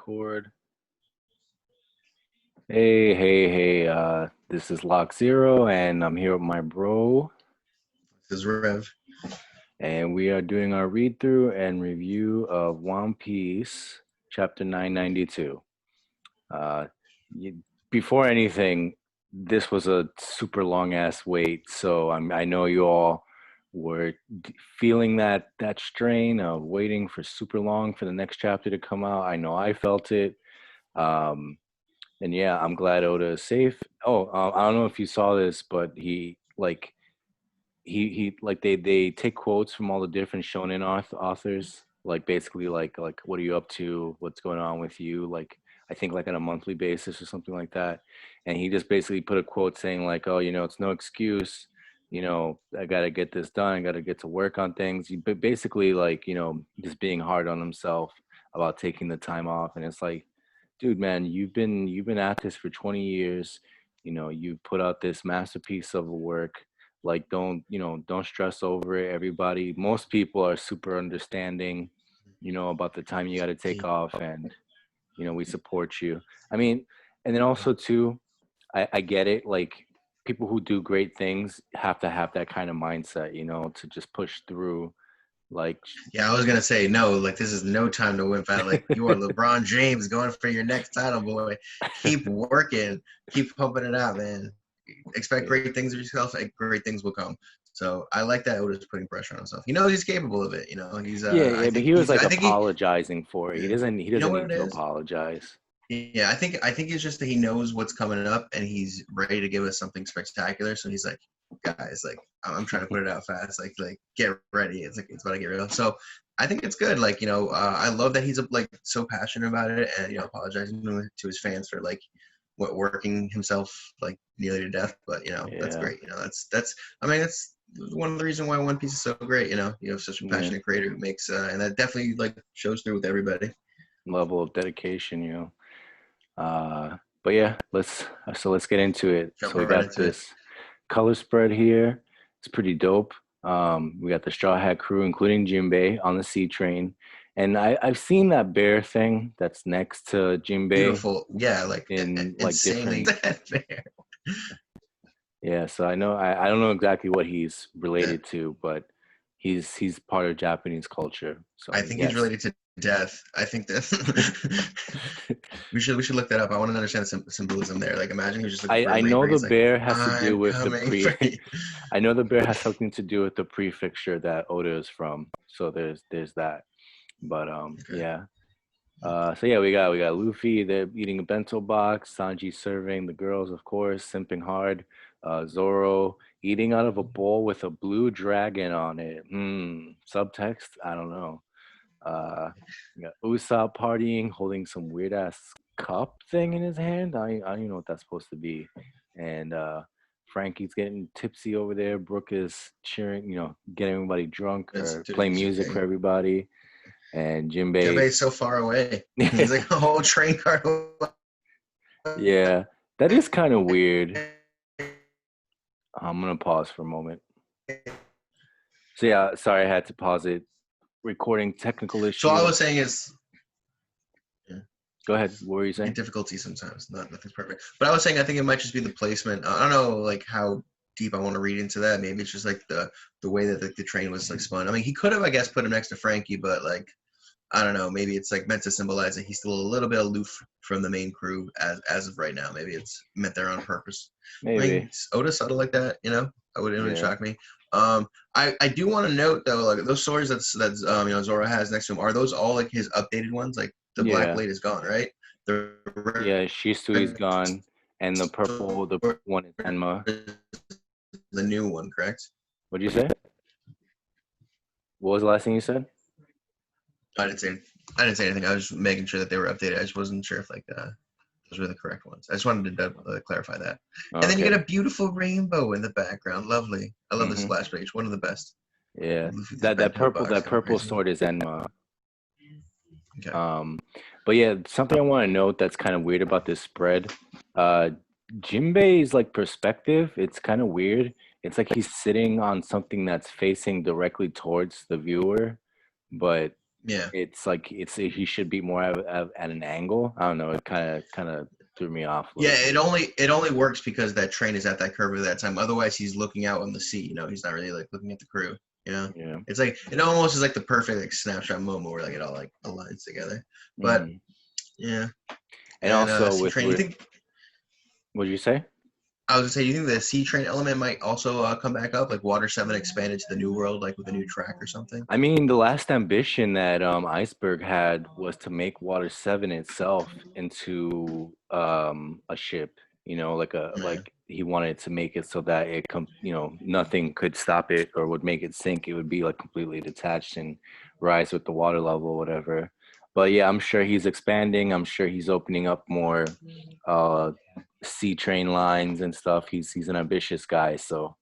record. Hey. This is Lock Zero, and I'm here with my bro, This is Rev. and we are doing our read through and review of One Piece Chapter 992. Uh, you, Before anything, this was a super long ass wait, so I know you all were feeling that strain of waiting for super long for the next chapter to come out. I know I felt it. Um, And yeah, I'm glad Oda is safe. Oh, I don't know if you saw this, but he like they take quotes from all the different shonen authors, like basically like what are you up to? What's going on with you? Like I think like on a monthly basis or something like that. And he just basically put a quote saying like, oh, it's no excuse. I got to get this done. I got to get to work on things. But basically like just being hard on himself about taking the time off. And it's like, dude, man, you've been at this for 20 years. You've put out this masterpiece of a work. Like, don't stress over it. Everybody, most people are super understanding, about the time you got to take off, and we support you. I mean, and then also too, I get it. Like, people who do great things have to have that kind of mindset, to just push through. Like, Yeah, I was gonna say no. Like this is no time to wimp out. Like you are LeBron James going for your next title, boy. Keep working, keep pumping it out, man. Expect great things of yourself, and great things will come. So I like that Oda's putting pressure on himself. He knows he's capable of it. He's. yeah, I but think he was he's. like I think he. apologizing for it. He Yeah. doesn't. He You know doesn't what need it to is? apologize. Yeah, I think it's just that he knows what's coming up and he's ready to give us something spectacular. So he's like, guys, like I'm trying to put it out fast. Like get ready. It's like it's about to get real. So I think it's good. Like I love that he's like so passionate about it and apologizing to his fans for like working himself like nearly to death. But that's Yeah, great. That's I mean that's one of the reasons why One Piece is so great. You have such a yeah. passionate creator who makes and that definitely like shows through with everybody. Level of dedication. But yeah, let's get into it. So we Jumping right got into it. this color spread here. It's pretty dope. We got the Straw Hat Crew, including Jinbei, on the sea train, and I've seen that bear thing that's next to Jinbei Beautiful. Yeah, like in like insanely different. that fair. Yeah, so I don't know exactly what he's Yeah. related to, but he's part of Japanese culture. I So think he's yes. related to death. I think that we should look that up. I want to understand the symbolism there. Like imagine he was just looking for I a know labor. the He's like, bear has to do I'm with the coming for you. I know the bear has something to do with the prefecture that Oda is from. So there's that. But Okay. yeah. So yeah, we got Luffy. They're eating a bento box. Sanji serving the girls, of course, simping hard. Zoro eating out of a bowl with a blue dragon on it. Subtext? I don't know. Uh, we got Usopp partying, holding some weird ass cup thing in his hand. I don't even know what that's supposed to be. And Frankie's getting tipsy over there. Brooke is cheering, getting everybody drunk That's or doing playing his music for thing. everybody. And Jinbei, Jebei's so far away. He's like a whole train car away. yeah, that is kind of weird. I'm gonna pause for a moment. So yeah, sorry I had to pause it. Recording technical So all I issue. was saying is Go ahead. What were you get saying? difficulty sometimes. Nothing's perfect. But I was saying I think it might just be the placement. I don't know like how deep I want to read into that. Maybe it's just like the way that the train was like spun. I mean, he could have I guess put him next to Frankie, but like I don't know. Maybe it's like meant to symbolize that he's still a little bit aloof from the main crew as of right now. Maybe it's meant there on purpose. I mean, Maybe. Oda subtle like that, it wouldn't Yeah. shock me. I do want to note though, like those swords that's Zoro has next to him. Are those all like his updated ones? Like the black Yeah. blade is gone, right? The Yeah, Shisui's red gone, and the sword purple one is Enma. is the new one, correct? What'd you say? What was the last thing you said? I didn't say I didn't say anything. I was just making sure that they were updated. I just wasn't sure if like those were the correct ones. I just wanted to clarify that. And then you Okay. get a beautiful rainbow in the background. Lovely. I love the Mm-hmm. splash page. One of the best. Yeah. Luffy's That that bento purple box that going purple crazy. sword is Enma. Okay. But yeah, something I want to note that's kind of weird about this spread. Jinbei's like perspective, it's kind of weird. It's like he's sitting on something that's facing directly towards the viewer, but Yeah. it's like he should be more at an angle. I don't know. It kind of threw me off a Yeah, little bit. it only works because that train is at that curve at that time. Otherwise, he's looking out on the sea. He's not really like looking at the crew. Yeah. It's like it almost is like the perfect like snapshot moment where like it all like aligns together. But Hmm. yeah, And and also sea with train. You think what did you say? I was gonna say you think the sea train element might also come back up, like Water Seven expanded to the new world, like with a new track or something? I mean, the last ambition that Iceberg had was to make Water 7 itself into a ship, Yeah. like he wanted to make it so that nothing could stop it or would make it sink. It would be like completely detached and rise with the water level, whatever. But yeah, I'm sure he's expanding. I'm sure he's opening up more uh sea train lines and stuff. He's an ambitious guy, so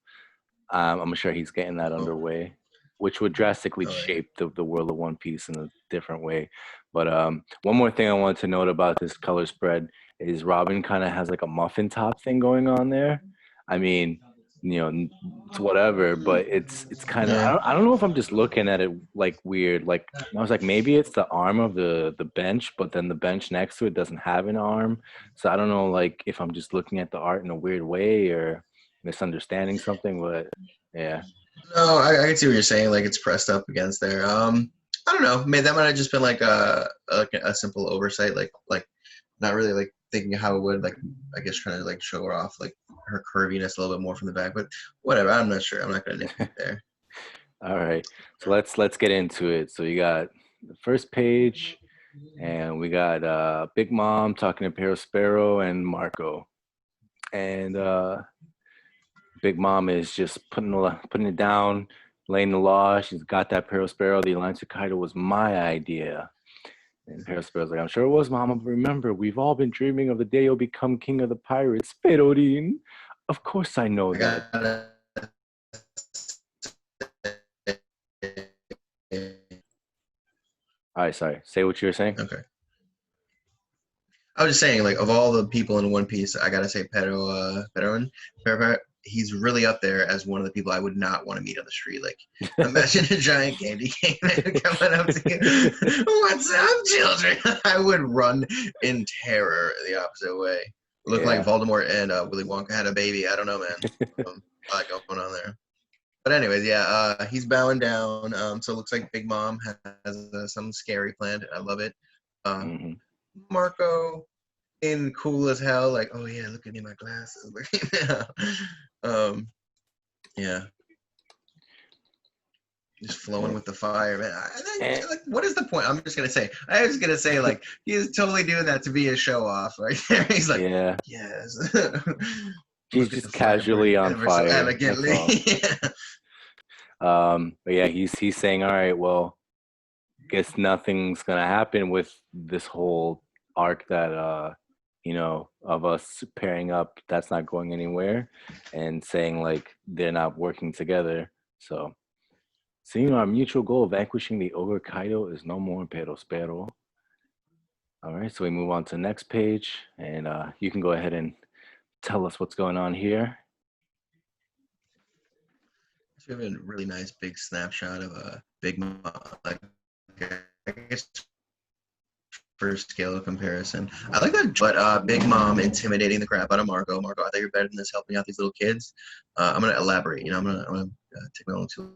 I'm sure he's getting that Oh, underway, which would drastically oh yeah. shape the world of One Piece in a different way. But one more thing I wanted to note about this color spread is Robin kind of has like a muffin top thing going on there. I mean, it's whatever, but it's kind of Yeah. I don't know if I'm just looking at it like weird. Like I was like maybe it's the arm of the bench, but then the bench next to it doesn't have an arm. So I don't know like if I'm just looking at the art in a weird way or misunderstanding something, but yeah. No, I can see what you're saying. Like it's pressed up against there. I don't know. Maybe that might have just been like a simple oversight. Like not really like thinking how it would like I guess trying to like show her off like her curviness a little bit more from the back. But whatever. I'm not sure. I'm not gonna nitpick there. All right. So let's get into it. So you got the first page and we got Big Mom talking to Perospero and Marco. And Big Mom is just putting it down, laying the law. She's got that Perospero. The alliance with Kaido was my idea. And Perospero's like, I'm sure it was, Mama, but remember, we've all been dreaming of the day you'll become king of the pirates. Perodine. Of course I know I that. gotta. All right, sorry. Say what you were saying. Okay. I was just saying, like, of all the people in One Piece, I gotta say Peron, he's really up there as one of the people I would not want to meet on the street. Like, imagine a giant candy cane man coming up to you. What's up, children? I would run in terror the opposite way. Look like Yeah. Voldemort and Willy Wonka had a baby. I don't know, man. A lot going on there. But anyways, yeah, he's bowing down. So it looks like Big Mom has some scary planned. I love it. Uh, Hmm. Marco in cool as hell, like, oh yeah, look at me, my glasses. um, yeah, just flowing with the fire, man. And Like, what is the point? I was gonna say, like, he's totally doing that to be a show off right there. He's like, yeah, yes, he's look at just the fire burning casually on ever so fire. That's elegantly. all. Yeah. But yeah, he's saying, all right, well, guess nothing's gonna happen with this whole arc that of us pairing up. That's not going anywhere, and saying like they're not working together. So seeing our mutual goal of vanquishing the ogre Kaido is no more Perospero. All right, so we move on to the next page, and you can go ahead and tell us what's going on here. We have a really nice big snapshot of a big mom, like I guess for scale of comparison. I like that, but Big Mom intimidating the crap out of Marco. Marco, I think you're better than this, helping out these little kids. I'm gonna elaborate. I'm gonna take my own two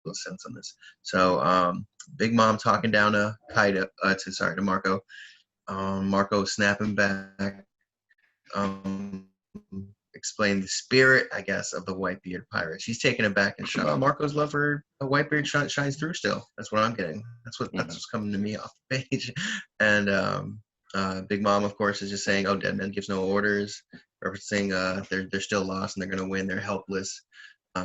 little cents on this. So, Big Mom talking down to Kaido, to Marco. Marco snapping back. Um, explain the spirit, I guess, of the Whitebeard pirate. She's taken aback and Marco's love for a Whitebeard shines through still. That's what I'm getting. That's Hmm. what's coming to me off the page. And Big Mom, of course, is just saying, "Oh, dead man gives no orders," referencing they're still lost and they're gonna win. They're helpless.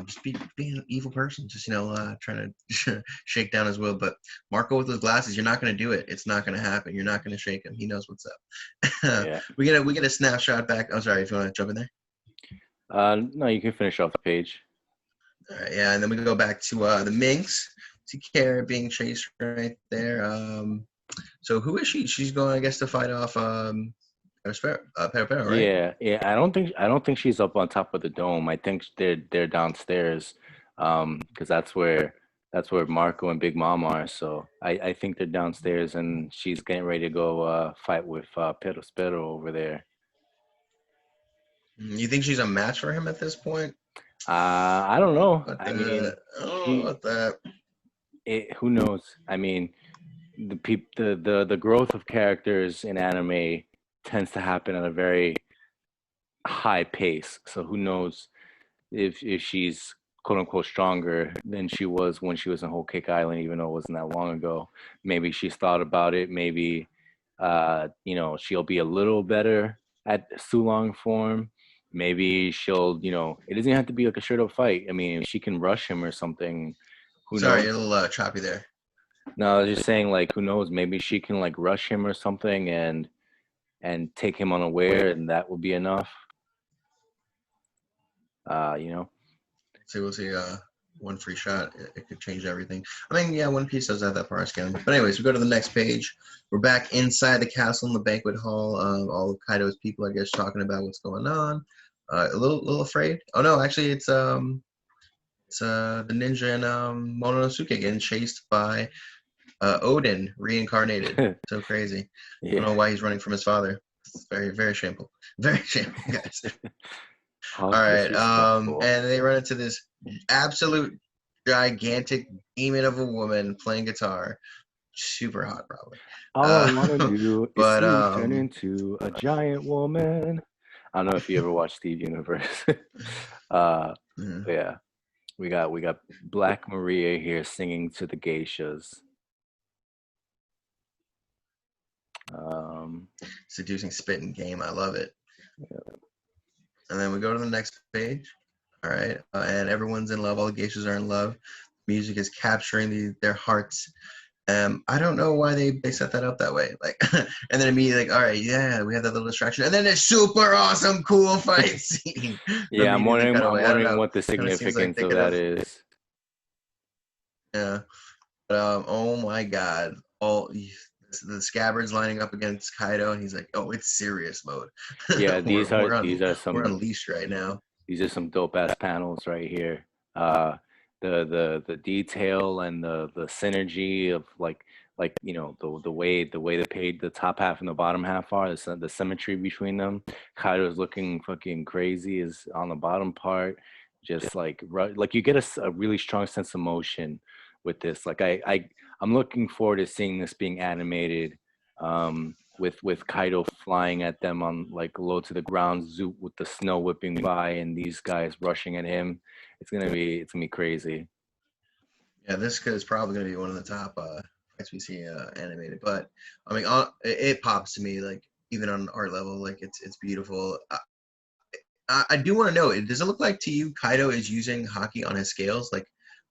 Just being an evil person, just trying to shake down his will. But Marco with his glasses, you're not gonna do it. It's not gonna happen. You're not gonna shake him. He knows what's up. Yeah. we get a snapshot back. I'm sorry if you want to jump in there. No, you can finish off the page. All right, yeah, and then we go back to the Minx, to Kara being chased right there. So who is she? She's going, I guess, to fight off Pero, right? Yeah, yeah. I don't think she's up on top of the dome. I think they're downstairs, because that's where That's where Marco and Big Mom are. So I think they're downstairs, and she's getting ready to go fight with Pero Spero over there. You think she's a match for him at this point? I don't know. But I mean, I don't know she. about that. Who knows? I mean, the growth of characters in anime tends to happen at a very high pace. So who knows if she's quote unquote stronger than she was when she was in Whole Cake Island, even though it wasn't that long ago. Maybe she's thought about it. Maybe she'll be a little better at Sulong form. Maybe she'll, it doesn't have to be like a straight up fight. I mean, if she can rush him or something, who Sorry, knows? you're a little choppy there. No, I was just saying, like, who knows? Maybe she can like rush him or something and take him unaware, and that will be enough. You know. So we'll see. One free shot, it could change everything. I mean, yeah, One Piece does have that power scaling. But anyways, we go to the next page. We're back inside the castle in the banquet hall. All of Kaido's people, I guess, talking about what's going on. A little afraid. Oh no, actually, it's the ninja and Mononosuke getting chased by Odin reincarnated. So crazy. I don't know why he's running from his father. It's very, very shameful. Very shameful, guys. How All right. disrespectful. And they run into this absolute gigantic demon of a woman playing guitar. Super hot, probably. All I want to do is But see you turn into a giant woman. I don't know if you ever watched Steve Universe. But yeah, we got Black Maria here singing to the geishas. seducing spitting game. I love it. Yeah. And then we go to the next page. All right. And everyone's in love. All the geishas are in love. Music is capturing their hearts. I don't know why they set that up that way. Like, and then immediately, like, all right, yeah, we have that little distraction, and then a super awesome, cool fight scene. Yeah, I'm Immediately cut wondering. I'm away. I don't wondering know. what the Kind of seems like significance they of could that have. is. Yeah. But, oh my God! The scabbards lining up against Kaido, and he's like, "Oh, it's serious mode. Yeah, these are we're these are we're some unleashed right now." these are some dope ass panels right here. The detail and the synergy of like the way they paid the top half and the bottom half are the symmetry between them. Kaido's looking fucking crazy is on the bottom part, just like you get a really strong sense of motion with this. Like I'm looking forward to seeing this being animated. With Kaido flying at them on like low to the ground, zoop with the snow whipping by, and these guys rushing at him. It's gonna be crazy. Yeah, this is probably going to be one of the top fights we see animated. But I mean, it pops to me like even on art level, like it's beautiful. I do want to know, does it look like to you Kaido is using hockey on his scales, like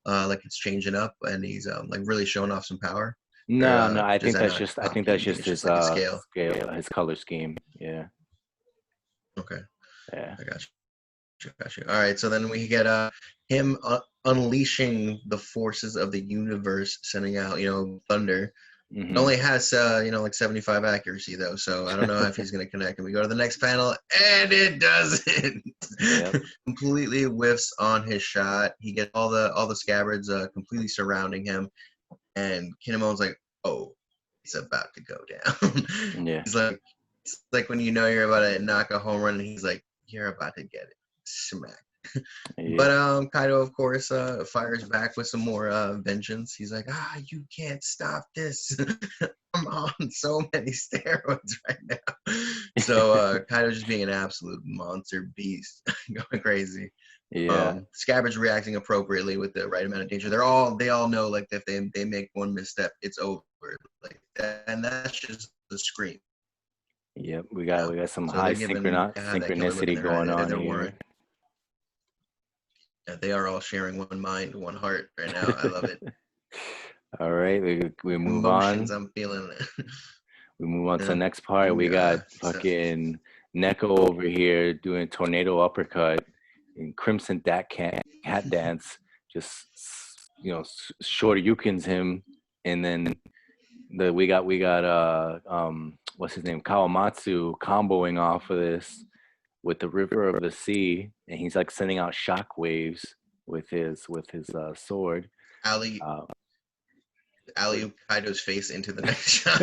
it's changing up and he's like really showing off some power, or No, no, I does think that that's not just I pop think to you? that's You think just it's just his like a scale? scale, his color scheme. Yeah, Okay, yeah. I got you. Got you. All right, so then we get him unleashing the forces of the universe, sending out thunder. It Hmm. only has like 75 accuracy though, so I don't know if he's gonna connect. And we go to the next panel, and it doesn't. Yep. Completely whiffs on his shot. He gets all the scabbards completely surrounding him, and Kinemon's like, "Oh, it's about to go down." Yeah. He's like, it's like when you know you're about to knock a home run, and he's like, "You're about to get it smack." Yep. But Kaido, of course, fires back with some more vengeance. He's like, you can't stop this. I'm on so many steroids right now. So Kaido just being an absolute monster beast, going crazy. Yeah. Scabbard's reacting appropriately with the right amount of danger. They all know like if they make one misstep, it's over. Like that, and that's just the scream. Yep. We You got know? we got some So high they're giving God that killer look in synchronicity their eye. going on They're here. worried. Yeah, they are all sharing one mind, one heart right now. I love it. All right, we move Emotions, on. I'm feeling it. We move on to the Yeah. next part. We got fucking Neko over here doing tornado uppercut and Crimson Hat Dance. Just short Yukins him, and then we got what's his name, Kawamatsu comboing off of this with the River of the Sea, and he's like sending out shock waves with his sword. alley Uh, alley Kaido's face into the next shot.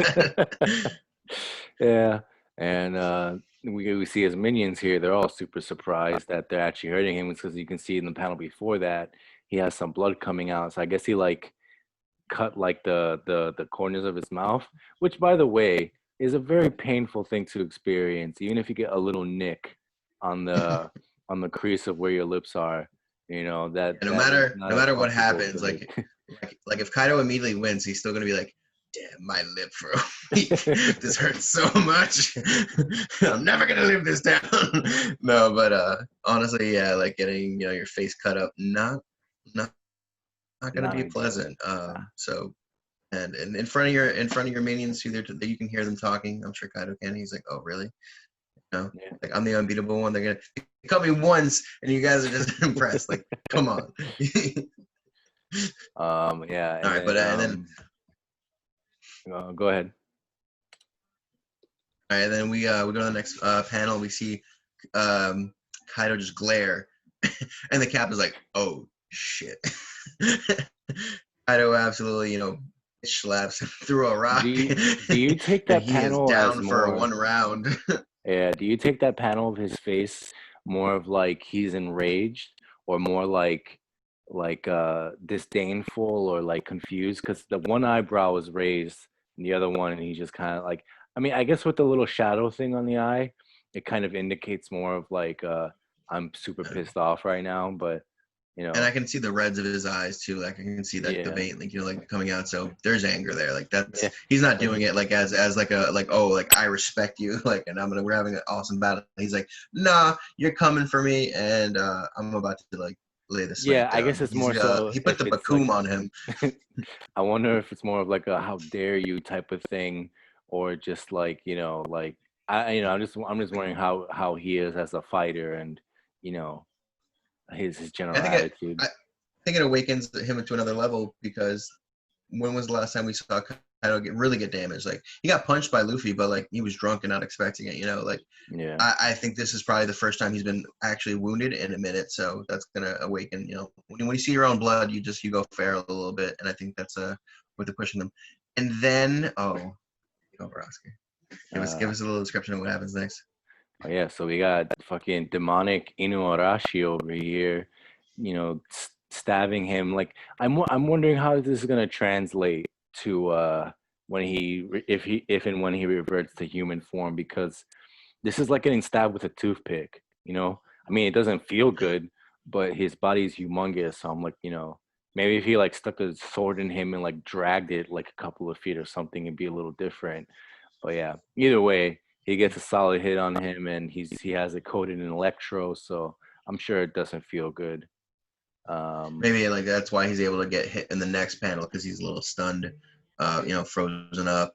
yeah, and we see his minions here. They're all super surprised that they're actually hurting him because you can see in the panel before that he has some blood coming out. So I guess he like cut like the corners of his mouth, which by the way is a very painful thing to experience. Even if you get a little nick on the crease of where your lips are, you know that Yeah, that is no not a matter what comfortable happens, feeling. like if Kaido immediately wins, he's still gonna be like, damn, my lip for a week. This hurts so much. I'm never gonna live this down. No, but honestly, yeah, like getting your face cut up, not gonna Not be ideal. pleasant. So and in front of your minions, too, that you can hear them talking. I'm sure Kaido can. He's like, oh really? No, Yeah. like I'm the unbeatable one. They're gonna cut me once, and you guys are just impressed. Like, come on. Yeah, All and right, but then go ahead. all right, and then we go to the next panel. We see Kaido just glare, and the cap is like, oh shit. Kaido absolutely, slaps him through a rock, Do you take and that he is panel as down for more? one round. Yeah, do you take that panel of his face more of like he's enraged or more like disdainful or like confused? Because the one eyebrow was raised and the other one and he's just kind of like, I mean, I guess with the little shadow thing on the eye, it kind of indicates more of like I'm super pissed off right now, but you And I know, can see the reds of his eyes too. Like I can see that the yeah. vein, like coming out. So there's anger there. Like that's Yeah. he's not doing it like as like a like oh like I respect you like and we're having an awesome battle. He's like nah, you're coming for me and I'm about to like lay the Yeah, smack I guess down. it's more so He put if the it's like bakum on him. I wonder if it's more of like a how dare you type of thing, or just like, like I'm just wondering how he is as a fighter and, you know, his I general think it attitude. I think it awakens him into another level because when was the last time we saw Kaido really get damaged? Like he got punched by Luffy, but like he was drunk and not expecting it. Like Yeah. I think this is probably the first time he's been actually wounded in a minute. So that's gonna awaken. When you see your own blood, you go feral a little bit, and I think that's what they're pushing them. And then over Oscar. Give Uh, us a little description of what happens next. oh yeah, so we got fucking demonic Inuarashi over here, stabbing him. Like I'm wondering how this is gonna translate to when if and when he reverts to human form, because this is like getting stabbed with a toothpick, you know? I mean, it doesn't feel good, but his body's humongous. So I'm like, maybe if he like stuck a sword in him and like dragged it like a couple of feet or something, it'd be a little different. But yeah, either way, he gets a solid hit on him and he has it coated in electro, so I'm sure it doesn't feel good. Maybe like that's why he's able to get hit in the next panel because he's a little stunned, frozen up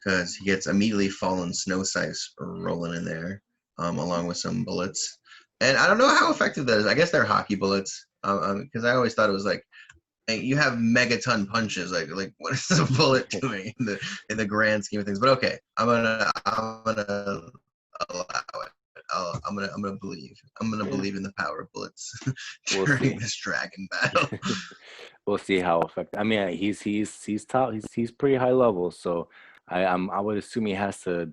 because he gets immediately fallen snow size rolling in there, along with some bullets. And I don't know how effective that is. I guess they're hockey bullets, because I always thought it was like you have megaton punches. Like what is a bullet doing in the grand scheme of things? But okay, I'm gonna allow it. I'm gonna believe. I'm gonna Yeah, believe in the power of bullets we'll during see. this dragon battle. We'll see how effective. I mean, he's top. He's pretty high level, so I would assume he has to.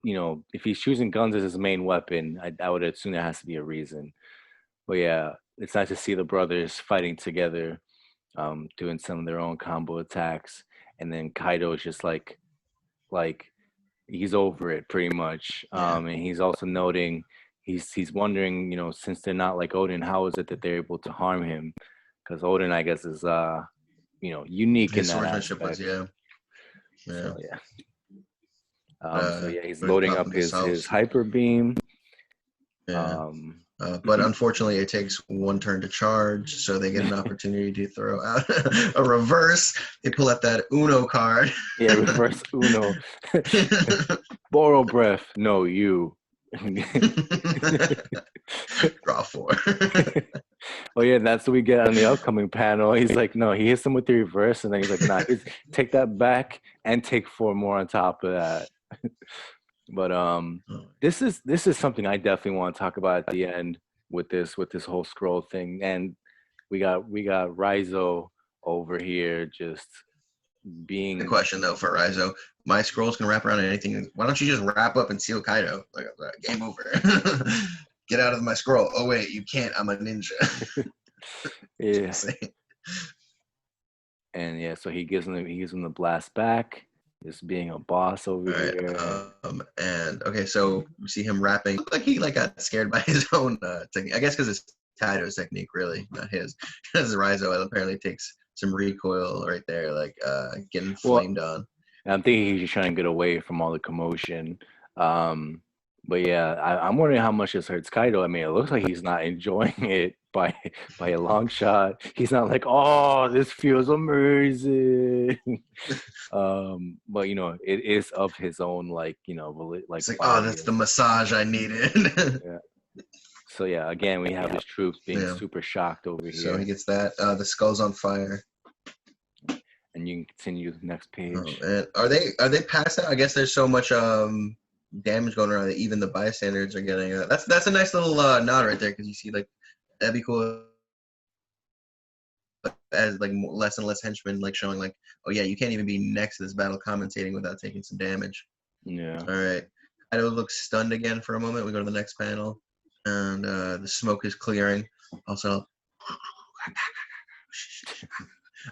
If he's choosing guns as his main weapon, I would assume there has to be a reason. But yeah, it's nice to see the brothers fighting together, doing some of their own combo attacks, and then Kaido is just like he's over it pretty much. Yeah. And he's also noting he's wondering, since they're not like Odin, how is it that they're able to harm him? Because Odin, I guess, is unique in His that swordsmanship was, aspect. yeah. So yeah. So yeah, he's But loading tough up his themselves. hyper beam. Yeah. Um, But unfortunately, it takes one turn to charge, so they get an opportunity to throw out a reverse. They pull out that Uno card. yeah, reverse Uno. Borrow breath. No, you. Draw four. Oh yeah, that's what we get on the upcoming panel. He's like, no, he hits him with the reverse, and then he's like, nah, take that back and take four more on top of that. But this is something I definitely want to talk about at the end with this whole scroll thing. And we got Raizo over here just The being. question though for Raizo, my scrolls can wrap around anything. Why don't you just wrap up and seal Kaido? Like game over. Get out of my scroll. Oh wait, you can't. I'm a ninja. Yeah. And yeah, so he gives him the blast back, just being a boss over All right. here. And okay, so we see him rapping. Looked like he got scared by his own technique. I guess because it's Kaido's technique, really, not his. Because Raizo apparently takes some recoil right there, like getting flamed on. I'm thinking he's just trying to get away from all the commotion. But yeah, I'm wondering how much this hurts Kaido. I mean, it looks like he's not enjoying it by a long shot. He's not like, oh, this feels amazing. But you know, it is of his own, like, you know, like It's like, oh, body. that's the massage I needed. Yeah. So yeah, again, we have his troops being super shocked over here. So he gets that. The skull's on fire. And you can continue the next page. And are they past that? I guess there's so much damage going around that even the bystanders are getting. That's a nice little nod right there, because you see, like, that'd be cool as like less and less henchmen, like showing like, oh yeah, you can't even be next to this battle commentating without taking some damage. Yeah. All right. Kaido looks stunned again for a moment. We go to the next panel, and the smoke is clearing. Also.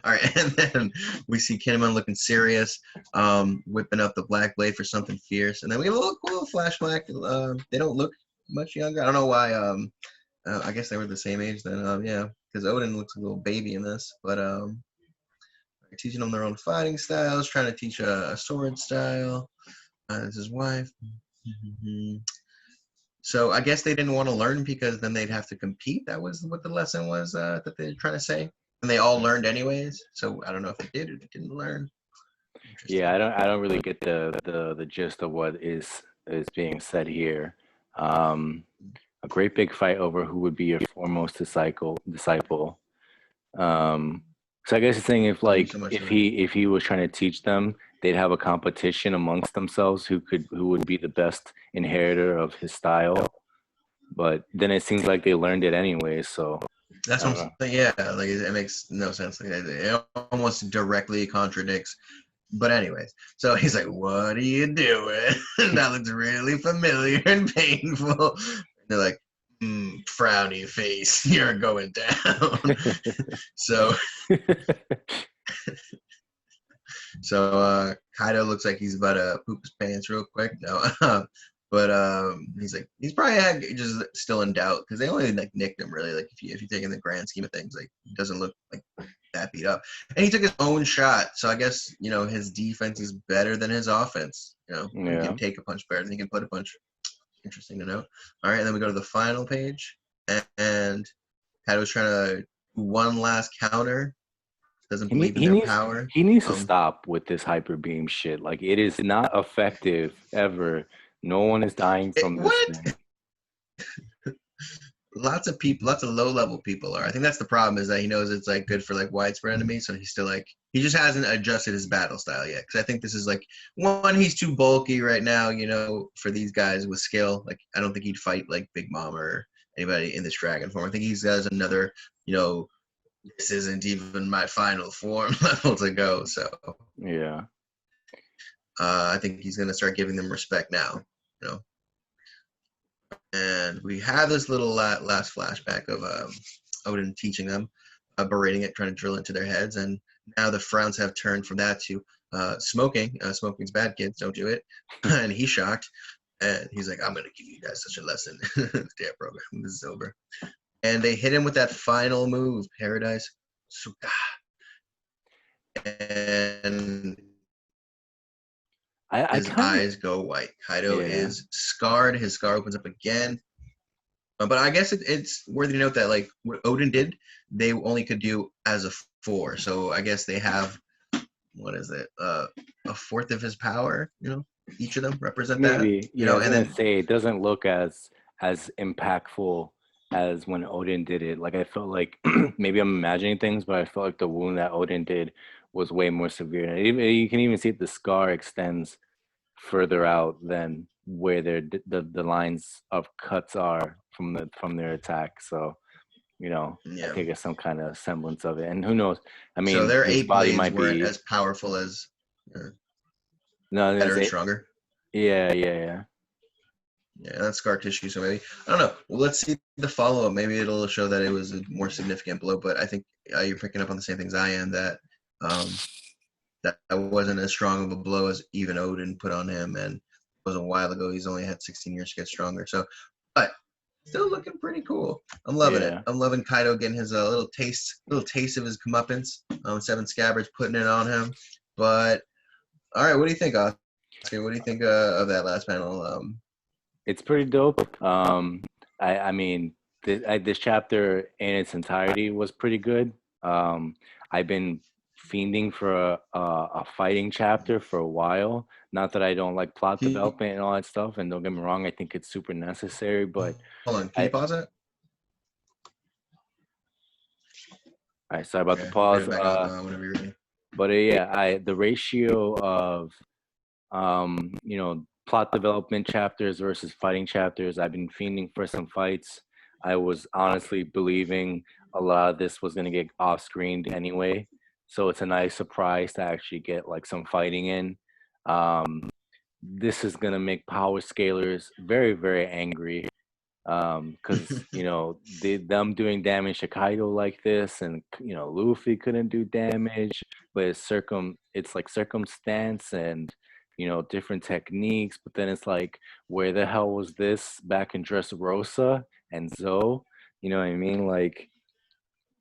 All right, and then we see Kinemon looking serious, whipping up the black blade for something fierce, and then we get a little flashback. They don't look much younger. I don't know why. I guess they were the same age then. Yeah, because Odin looks a little baby in this, but teaching them their own fighting styles, trying to teach a sword style. As his wife. So I guess they didn't want to learn because then they'd have to compete. That was what the lesson was that they're trying to say. And they all learned anyways. So I don't know if they did or they didn't learn. Yeah, I don't really get the gist of what is being said here. A great big fight over who would be your foremost disciple. So I guess the thing, if like if he was trying to teach them, they'd have a competition amongst themselves who would be the best inheritor of his style. But then it seems like they learned it anyway. So that's what I'm saying. Yeah, like it makes no sense. Like, it almost directly contradicts. But anyways, so he's like, "What are you doing? That looks really familiar and painful." And they're like, frowny face, you're going down. So Kaido looks like he's about to poop his pants real quick. No, but he's probably just still in doubt because they only like nicked him really. Like if you take in the grand scheme of things, like he doesn't look like that beat up. And he took his own shot, so I guess his defense is better than his offense. He can take a punch better than he can put a punch. Interesting to note. All right, and then we go to the final page, and Kaido's trying to do one last counter. Doesn't believe in their power. He needs to stop with this hyper beam shit. Like, it is not effective ever. No one is dying from this thing. Lots of low-level people are. I think that's the problem, is that he knows it's like good for like widespread enemies, so he's still like, he just hasn't adjusted his battle style yet. Because I think this is like, one, he's too bulky right now, for these guys with skill. Like, I don't think he'd fight like Big Mom or anybody in this dragon form. I think he has another, this isn't even my final form level to go. So yeah, I think he's gonna start giving them respect now. And we have this little last flashback of Odin teaching them, berating it, trying to drill into their heads, and now the frowns have turned from that to smoking. Smoking's bad, kids, don't do it. And he's shocked, and he's like, "I'm gonna give you guys such a lesson." Damn program, this is over. And they hit him with that final move, Paradise Suka. And his eyes go white. Kaido is scarred. His scar opens up again. But I guess it's worthy to note that, like, what Odin did, they only could do as a 4. So I guess they have, what is it, a fourth of his power, each of them represent that. Maybe, and then say it doesn't look as impactful as when Odin did it. Like, I felt like, maybe I'm imagining things, but I felt like the wound that Odin did was way more severe. And you can even see the scar extends further out than where the lines of cuts are from their attack. So I Yeah. could get some kind of semblance of it. And who knows? I So mean, their his eight body blades might weren't be as powerful as no, better there's and it. stronger. Yeah, yeah, yeah. Yeah, that's scar tissue. So maybe I don't know. Well, let's see the follow up. Maybe it'll show that it was a more significant blow. But I think you're picking up on the same things I am. Um, that wasn't as strong of a blow as even Odin put on him, and it was a while ago. He's only had 16 years to get stronger. So, but still looking pretty cool. I'm loving it. Yeah. I'm loving Kaido getting his little taste of his comeuppance. Seven Scabbards putting it on him. But all right, what do you think, Oscar? What do you think of that last panel? It's pretty dope. I mean, this chapter in its entirety was pretty good. I've been fiending for a fighting chapter for a while. Not that I don't like plot He, development and all that stuff, and don't get me wrong, I think it's super necessary. But hold on, can you I, pause it? I sorry about the Okay, bring pause. it back up whenever you're ready. But yeah, the ratio of plot development chapters versus fighting chapters. I've been fiending for some fights. I was honestly believing a lot of this was going to get off screened anyway. So it's a nice surprise to actually get like some fighting in. This is going to make power scalers very, very angry because them doing damage to Kaido like this, and Luffy couldn't do damage, but it's like circumstance and different techniques. But then it's like, where the hell was this back in Dressrosa and Zoe? You know what I mean? Like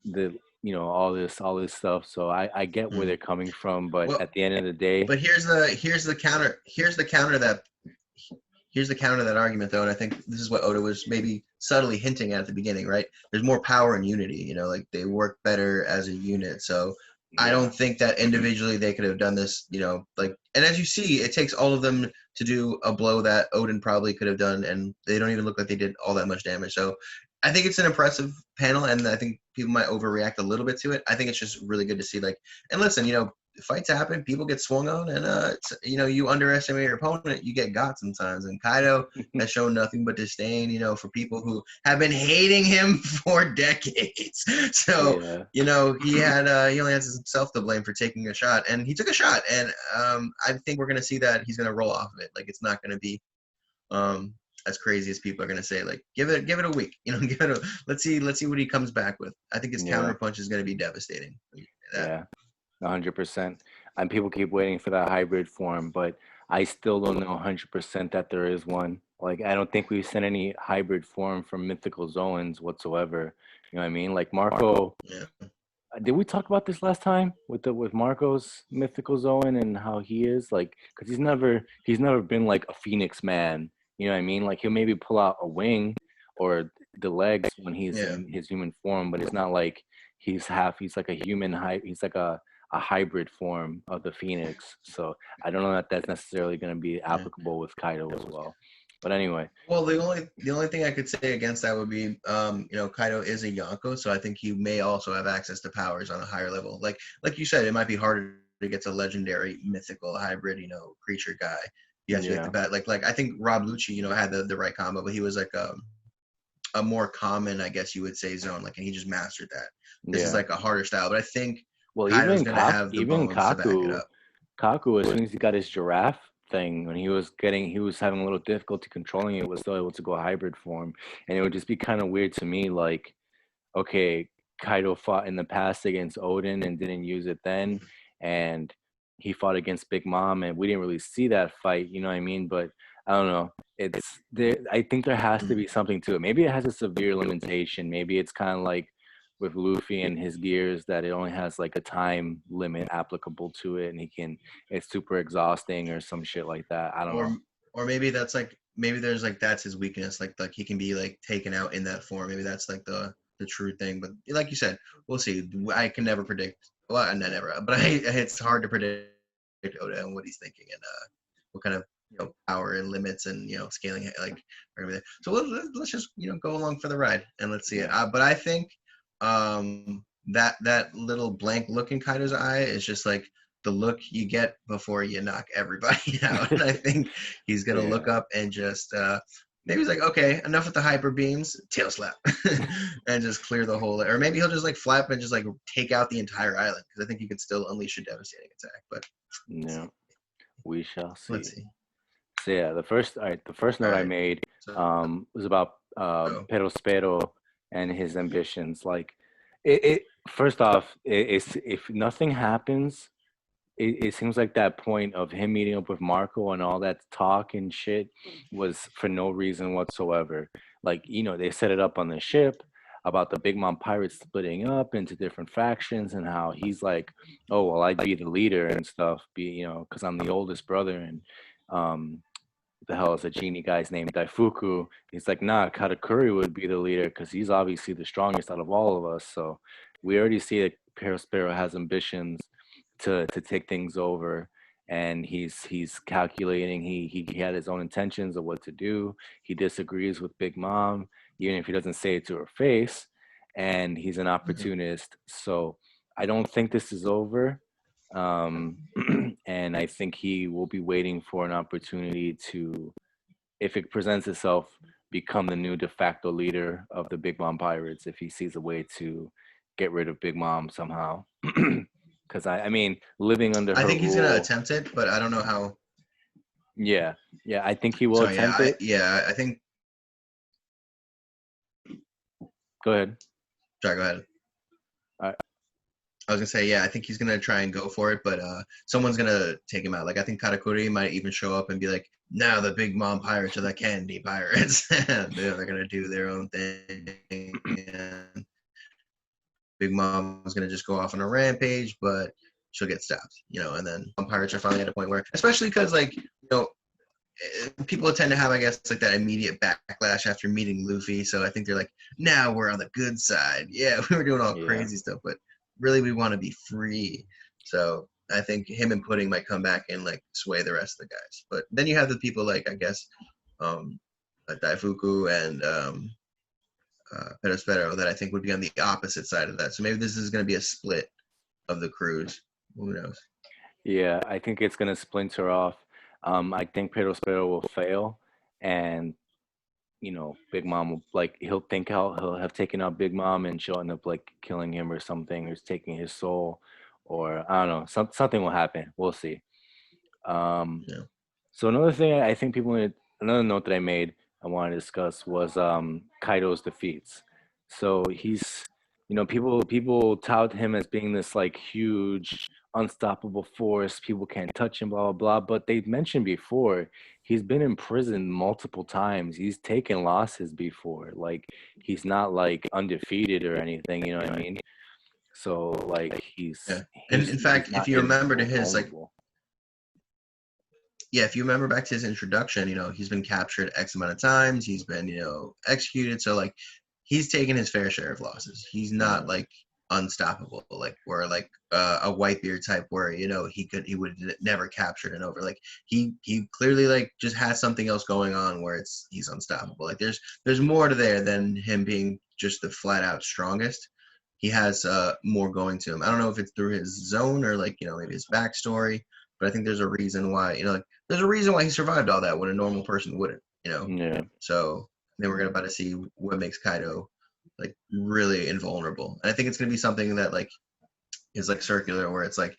the all this stuff. So I get where Hmm. they're coming from, but Well, at the end of the day, but here's the counter to that argument though, and I think this is what Oda was maybe subtly hinting at the beginning, right? There's more power in unity, like they work better as a unit. So I yeah, don't think that individually they could have done this, and as you see, it takes all of them to do a blow that Odin probably could have done, and they don't even look like they did all that much damage. So I think it's an impressive panel, and I think people might overreact a little bit to it. I think it's just really good to see, and listen, fights happen, people get swung on, and you underestimate your opponent, you get got sometimes. And Kaido has shown nothing but disdain, for people who have been hating him for decades. So yeah, he only has himself to blame for taking a shot, and he took a shot, and I think we're gonna see that he's gonna roll off of it. Like, it's not gonna be as crazy as people are gonna say. Like, give it a week, let's see what he comes back with. I think his yeah, counter punch is gonna be devastating. That. yeah. 100%. And people keep waiting for that hybrid form, but I still don't know 100% that there is one. Like, I don't think we've seen any hybrid form from Mythical Zoans whatsoever. You know what I mean? Like Marco, Yeah. did we talk about this last time with Marco's Mythical Zoan and how he is like? Because he's never been like a Phoenix man. You know what I mean? Like, he'll maybe pull out a wing or the legs when he's Yeah. in his human form, but it's not like he's like a human he's like a hybrid form of the Phoenix. So I don't know that that's necessarily going to be Yeah. applicable with Kaido as well. But anyway, Well, the only thing I could say against that would be, Kaido is a Yonko, so I think he may also have access to powers on a higher level. Like you said, it might be harder to get to legendary mythical hybrid, creature guy. You have to be like the yeah, bad. Like I think Rob Lucci, had the right combo, but he was like a more common, I guess you would say, zone. Like, and he just mastered that. This is yeah. like a harder style, but I think Well, Kaido's gonna have the Even bones to back it up. Kaku, as soon as he got his giraffe thing, when he was having a little difficulty controlling it, was still able to go hybrid form, and it would just be kind of weird to me, like, okay, Kaido fought in the past against Odin and didn't use it then, and he fought against Big Mom, and we didn't really see that fight, you know what I mean? But I don't know. It's there. I think there has to be something to it. Maybe it has a severe limitation. Maybe it's kind of like with Luffy and his gears that it only has like a time limit applicable to it, and it's super exhausting or some shit like that. I don't know. Or maybe maybe there's like that's his weakness. Like he can be like taken out in that form. Maybe that's like the true thing. But like you said, we'll see. I can never predict. Well, not never, but it's hard to predict Oda and what he's thinking, and what kind of power and limits and scaling like everything. So let's just go along for the ride and let's see it. Yeah, But I think that little blank look in Kaido's eye is just like the look you get before you knock everybody out. And I think he's gonna yeah, look up and just maybe he's like, okay, enough with the hyper beams, tail slap, and just clear the whole. Or maybe he'll just like flap and just like take out the entire island because I think he could still unleash a devastating attack. But Yeah, we shall let's see. see. So yeah, the first All note I right. made So, was about oh, Perospero and his ambitions. Like, it first off, it's if nothing happens, it seems like that point of him meeting up with Marco and all that talk and shit was for no reason whatsoever. Like, they set it up on the ship about the Big Mom pirates splitting up into different factions and how he's like, oh, well, I'd be the leader and stuff, because I'm the oldest brother. And um, the hell is a genie guy's name, Daifuku? He's like, nah, Katakuri would be the leader because he's obviously the strongest out of all of us. So we already see that Perospero has ambitions to take things over, and he's calculating. He had his own intentions of what to do. He disagrees with Big Mom, even if he doesn't say it to her face, and he's an mhm. opportunist. So I don't think this is over. Um, and I think he will be waiting for an opportunity to, if it presents itself, become the new de facto leader of the Big Mom Pirates if he sees a way to get rid of Big Mom somehow. Because I mean, living under I her think he's gonna rule, attempt it, but I don't know how. yeah, yeah, I think he will So yeah, attempt it. I think. Go ahead. Sorry, go ahead. Uh, I was gonna say, yeah, I think he's gonna try and go for it, but someone's gonna take him out. Like I think Katakuri might even show up and be like, "Now the Big Mom pirates are the Candy Pirates." They're gonna do their own thing. And Big Mom is gonna just go off on a rampage, but she'll get stopped, And then pirates are finally at a point where, especially because people tend to have, I guess, like that immediate backlash after meeting Luffy. So I think they're like, now we're on the good side. Yeah, we were doing all yeah, crazy stuff, but really we want to be free. So I think him and Pudding might come back and like sway the rest of the guys. But then you have the people like, I guess, um, Daifuku and Perospero that I think would be on the opposite side of that. So maybe this is going to be a split of the crews. Who knows? yeah, I think it's gonna splinter off. I think Pedro Spero will fail, and Big Mom will like he'll have taken out Big Mom and she'll end up like killing him or something, or taking his soul, or I don't know, something will happen. We'll see. Um, Yeah. so another thing I think another note that I made I wanted to discuss was Kaido's defeats. So people tout him as being this like huge unstoppable force. People can't touch him, blah blah blah. But they've mentioned before he's been in prison multiple times. He's taken losses before. Like he's not like undefeated or anything. You know what I mean? So like Yeah. And he's in he's fact, if not you remember to his like invulnerable. yeah, if you remember back to his introduction, he's been captured X amount of times. He's been, executed. So like, he's taken his fair share of losses. He's not Yeah. like unstoppable, like where like a Whitebeard type where he would never captured and over. Like he clearly like just has something else going on where he's unstoppable. Like there's more to there than him being just the flat out strongest. He has more going to him. I don't know if it's through his zone or like maybe his backstory, but I think there's a reason why like there's a reason why he survived all that when a normal person wouldn't. Yeah. So then we're gonna about to see what makes Kaido like really invulnerable. And I think it's gonna be something that like is like circular where it's like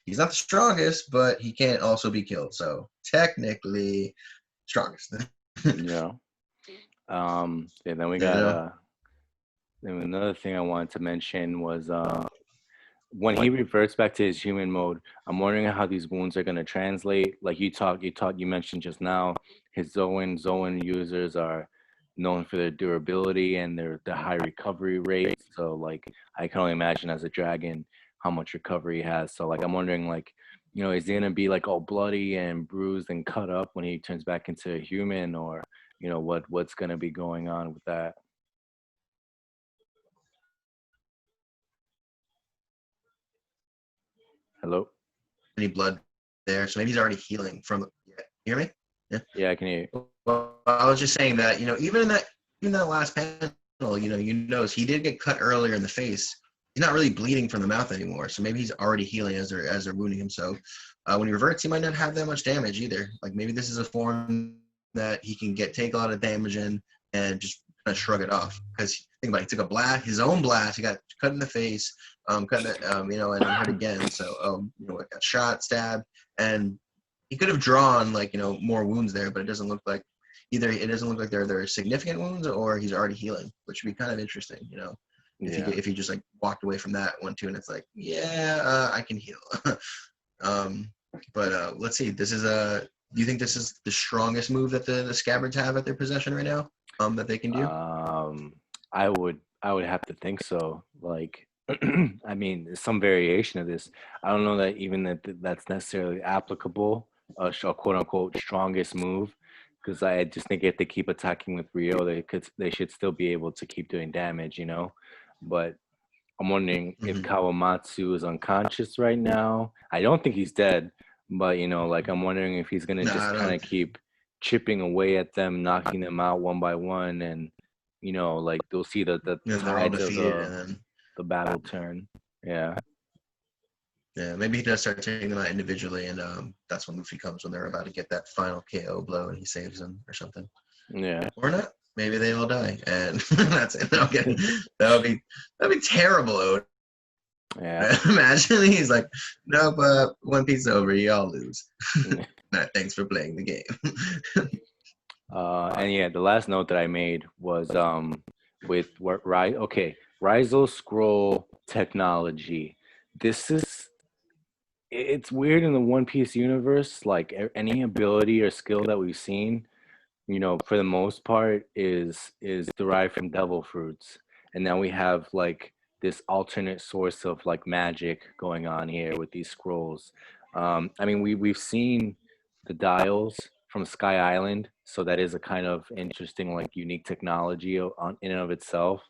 he's not the strongest, but he can't also be killed. So technically strongest. Yeah. And then we you got know? then another thing I wanted to mention was when he reverts back to his human mode, I'm wondering how these wounds are going to translate. Like you mentioned just now, his Zoan users are known for their durability and their high recovery rate. So like I can only imagine as a dragon how much recovery he has. So like I'm wondering like, is he gonna be like all bloody and bruised and cut up when he turns back into a human, or what's gonna be going on with that? Hello? Any blood there. So maybe he's already healing from yeah. You hear me? Yeah. Yeah, I can hear you. Well, I was just saying that, even that last panel, you notice he did get cut earlier in the face. He's not really bleeding from the mouth anymore, so maybe he's already healing as they're wounding him. So when he reverts, he might not have that much damage either. Like maybe this is a form that he can take a lot of damage in and just kind of shrug it off. Because think about it, he took a blast, his own blast. He got cut in the face, cut in the, and then hurt again. So got shot, stabbed, and he could have drawn more wounds there, but it doesn't look like they're significant wounds or he's already healing, which would be kind of interesting. If he just like walked away from that one too, and it's like, I can heal. But let's see. This is do you think this is the strongest move that the scabbards have at their possession right now? That they can do? I would have to think so. Like, I mean, some variation of this. I don't know that even that's necessarily applicable. A quote unquote strongest move, because I just think if they keep attacking with Rio, they should still be able to keep doing damage, But I'm wondering if Kawamatsu is unconscious right now. I don't think he's dead, but like I'm wondering if he's gonna just kind of keep chipping away at them, knocking them out one by one, and like they'll see the tides of the battle turn. Yeah. Yeah, maybe he does start taking them out individually, and that's when Luffy comes when they're about to get that final KO blow, and he saves them or something. Yeah. Or not. Maybe they all die, and that's it. Okay, that'd be terrible, Oda. Yeah. Imagine he's like, nope, One Piece over, y'all lose. Thanks for playing the game. And yeah, the last note that I made was with what Raizo scroll technology. It's weird in the One Piece universe. Like any ability or skill that we've seen, for the most part is derived from devil fruits, and now we have like this alternate source of like magic going on here with these scrolls. I mean, we've seen the dials from Sky Island, so that is a kind of interesting, like unique technology in and of itself.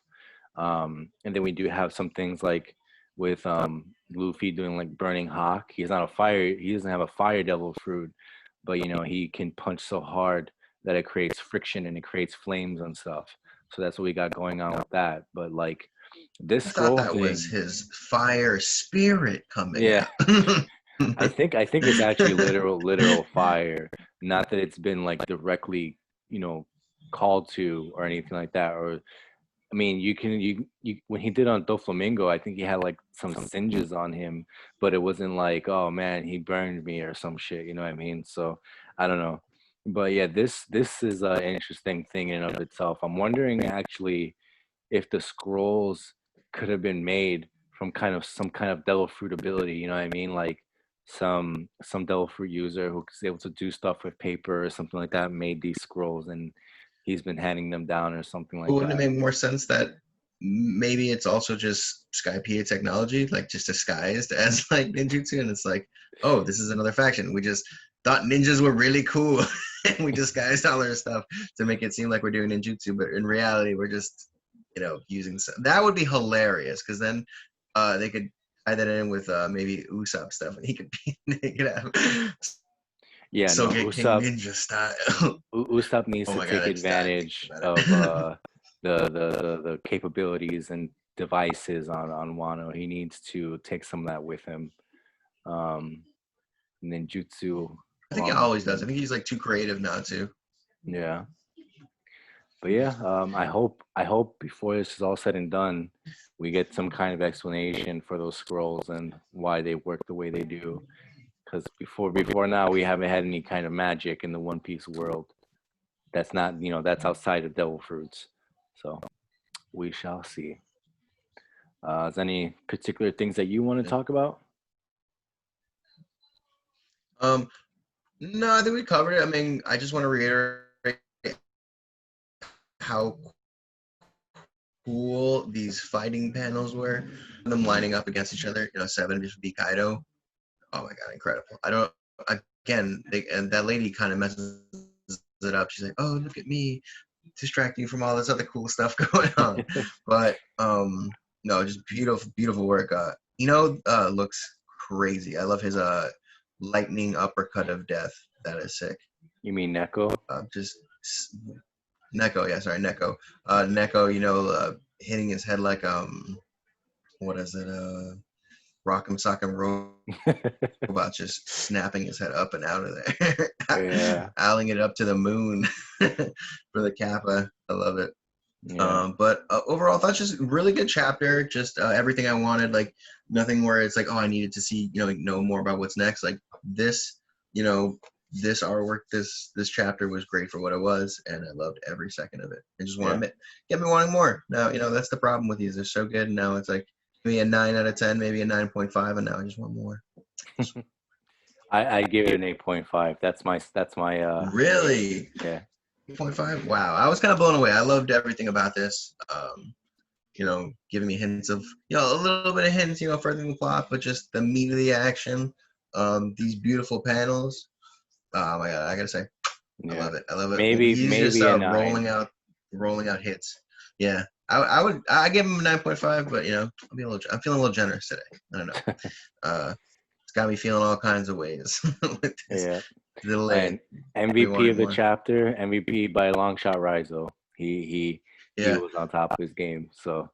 And then we do have some things like with Luffy doing like Burning Hawk. He doesn't have a fire devil fruit, but he can punch so hard that it creates friction and it creates flames and stuff. So that's what we got going on with that. But like this scroll that thing, was his fire spirit coming yeah. out. I think it's actually literal fire. Not that it's been like directly, called to or anything like that. Or I mean, you when he did on Doflamingo, I think he had like some singes on him, but it wasn't like, oh man, he burned me or some shit. You know what I mean? So I don't know, but yeah, this is an interesting thing in and of itself. I'm wondering actually if the scrolls could have been made from some kind of devil fruit ability. You know what I mean? Like some devil fruit user who's able to do stuff with paper or something like that made these scrolls and he's been handing them down or something like Wouldn't that. it make more sense that maybe it's also just Skypiea technology, like just disguised as like ninjutsu, and it's like, oh, this is another faction. We just thought ninjas were really cool, and we disguised all our stuff to make it seem like we're doing ninjutsu, but in reality, we're just using that would be hilarious because then they could tie that in with maybe Usopp stuff, and he could have Yeah, no, Sogeking Usopp ninja style. Usopp needs Oh to my god, take I just died advantage thinking about of it. the capabilities and devices on Wano. He needs to take some of that with him. Um, Ninjutsu I think he along with always does. I him. think he's like too creative not to. Yeah. But yeah, I hope before this is all said and done, we get some kind of explanation for those scrolls and why they work the way they do. Because before now, we haven't had any kind of magic in the One Piece world. That's not, that's outside of devil fruits. So we shall see. Is there any particular things that you want to talk about? No, I think we covered it. I mean, I just want to reiterate how cool these fighting panels were. Them lining up against each other. 7 just beat Kaido. Oh my god, incredible! I don't. Again, and that lady kind of messes it up. She's like, "Oh, look at me, distracting you from all this other cool stuff going on." But no, just beautiful, beautiful work. Looks crazy. I love his lightning uppercut of death. That is sick. You mean Neko? Just Neko. Yeah, sorry, Neko. Neko. Hitting his head like what is it? Rock'em Sock'em Robot just snapping his head up and out of there, Yeah, owling it up to the moon for the Kappa. I love it. yeah, But overall, I thought just really good chapter. Just everything I wanted. Like nothing where it's like, oh, I needed to see, know more about what's next. Like this, you know, this artwork, this chapter was great for what it was, and I loved every second of it. I just want yeah. to get me wanting more. Now, that's the problem with these. They're so good, and now it's like maybe a 9 out of 10, maybe a 9.5, and now I just want more. I give it an 8.5. That's my rating. Really, Yeah, 8.5. Wow, I was kind of blown away. I loved everything about this. Giving me hints of, a little bit of hints, furthering the plot, but just the meat of the action. These beautiful panels. Oh my god, I gotta say, I yeah. love it. I love it. He's just Maybe a 9. rolling out hits. Yeah, I give him a 9.5, but I'm feeling a little generous today. I don't know. It's got me feeling all kinds of ways with this Yeah. delay. And We MVP wanted of the more. chapter, MVP by a long shot, Rizzo. He Yeah, was on top of his game. So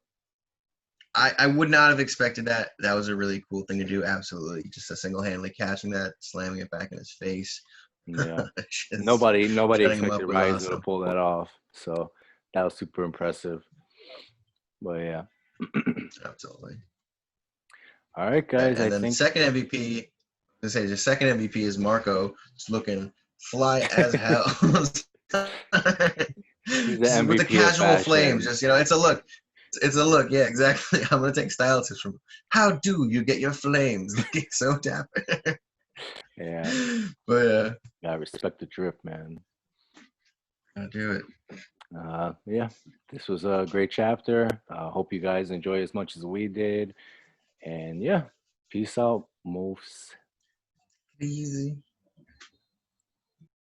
I would not have expected that. That was a really cool thing to do. Absolutely, just a single-handedly catching that, slamming it back in his face, yeah, just nobody shutting him expected up was Rizzo to awesome. pull that off. So that was super impressive. But yeah. Absolutely. All right, guys. I And then the think second MVP, let's say the second MVP is Marco, just looking fly as hell. he's the Just with the MVP of casual flames, fashion. just it's a look. It's a look, yeah, exactly. I'm gonna take style tips from. How do you get your flames looking so dapper? Yeah, But yeah, gotta respect the drip, man. I do it. Yeah, this was a great chapter. Hope you guys enjoy as much as we did. And yeah, peace out, moves. Easy.